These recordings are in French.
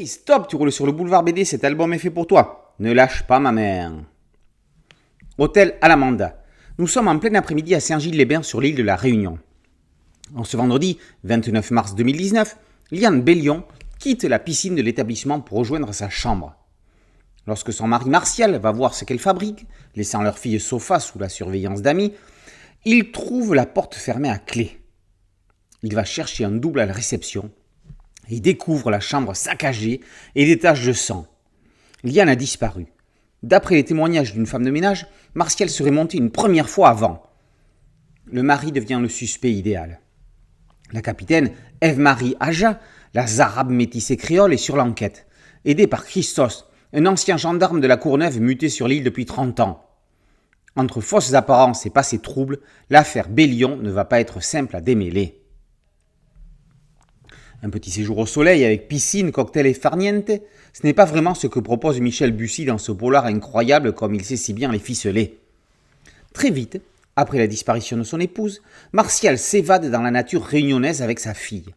stop, tu roules sur le boulevard BD, cet album est fait pour toi. Ne lâche pas ma main. Hôtel Alamanda. Nous sommes en plein après-midi à Saint-Gilles-les-Bains sur l'île de la Réunion. En ce vendredi 29 mars 2019, Liane Bellion quitte la piscine de l'établissement pour rejoindre sa chambre. Lorsque son mari Martial va voir ce qu'elle fabrique, laissant leur fille Sofa sous la surveillance d'amis, il trouve la porte fermée à clé. Il va chercher un double à la réception et découvre la chambre saccagée et des taches de sang. Liane a disparu. D'après les témoignages d'une femme de ménage, Martial serait monté une première fois avant. Le mari devient le suspect idéal. La capitaine Ève-Marie Aja, la zarabe métissée créole, est sur l'enquête, aidée par Christos, un ancien gendarme de la Courneuve muté sur l'île depuis 30 ans. Entre fausses apparences et passé trouble, l'affaire Bellion ne va pas être simple à démêler. Un petit séjour au soleil avec piscine, cocktail et farniente, ce n'est pas vraiment ce que propose Michel Bussy dans ce polar incroyable comme il sait si bien les ficeler. Très vite, après la disparition de son épouse, Martial s'évade dans la nature réunionnaise avec sa fille.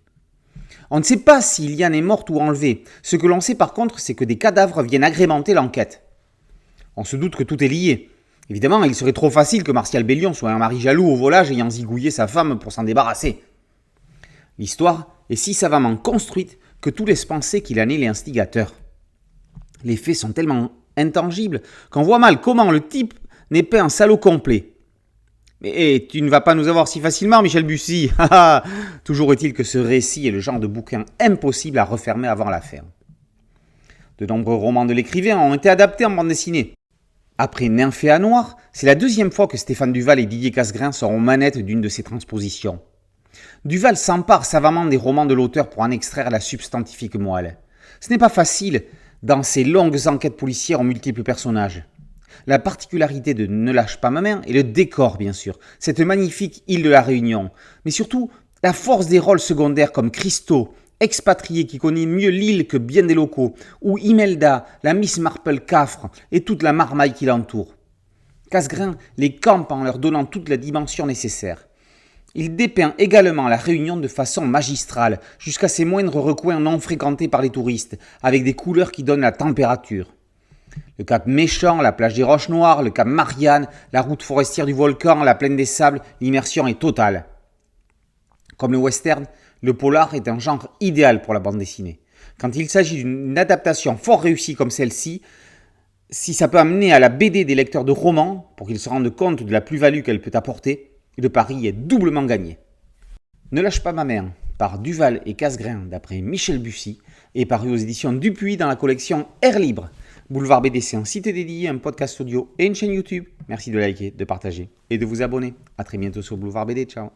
On ne sait pas si Liane est morte ou enlevée. Ce que l'on sait par contre, c'est que des cadavres viennent agrémenter l'enquête. On se doute que tout est lié. Évidemment, il serait trop facile que Martial Bellion soit un mari jaloux au volage ayant zigouillé sa femme pour s'en débarrasser. L'histoire est si savamment construite que tout laisse penser qu'il en est l'instigateur. Les faits sont tellement intangibles qu'on voit mal comment le type n'est pas un salaud complet. Mais tu ne vas pas nous avoir si facilement, Michel Bussy. Toujours est-il que ce récit est le genre de bouquin impossible à refermer avant l'affaire. De nombreux romans de l'écrivain ont été adaptés en bande dessinée. Après Nymphéa Noir, c'est la deuxième fois que Stéphane Duval et Didier Casgrain sont aux manettes d'une de ces transpositions. Duval s'empare savamment des romans de l'auteur pour en extraire la substantifique moelle. Ce n'est pas facile dans ces longues enquêtes policières aux multiples personnages. La particularité de Ne lâche pas ma main est le décor, bien sûr, cette magnifique île de la Réunion, mais surtout la force des rôles secondaires comme Christo, expatrié qui connaît mieux l'île que bien des locaux, ou Imelda, la Miss Marple Cafre, et toute la marmaille qui l'entoure. Casgrain les campe en leur donnant toute la dimension nécessaire. Il dépeint également la Réunion de façon magistrale, jusqu'à ses moindres recoins non fréquentés par les touristes, avec des couleurs qui donnent la température. Le cap Méchant, la plage des Roches Noires, le cap Marianne, la route forestière du volcan, la plaine des sables, l'immersion est totale. Comme le western, le polar est un genre idéal pour la bande dessinée. Quand il s'agit d'une adaptation fort réussie comme celle-ci, si ça peut amener à la BD des lecteurs de romans, pour qu'ils se rendent compte de la plus-value qu'elle peut apporter, le pari est doublement gagné. Ne lâche pas ma main, par Duval et Casgrain, d'après Michel Bussy, est paru aux éditions Dupuis dans la collection Air Libre. Boulevard BD, c'est un site dédié, un podcast audio et une chaîne YouTube. Merci de liker, de partager et de vous abonner. A très bientôt sur Boulevard BD. Ciao.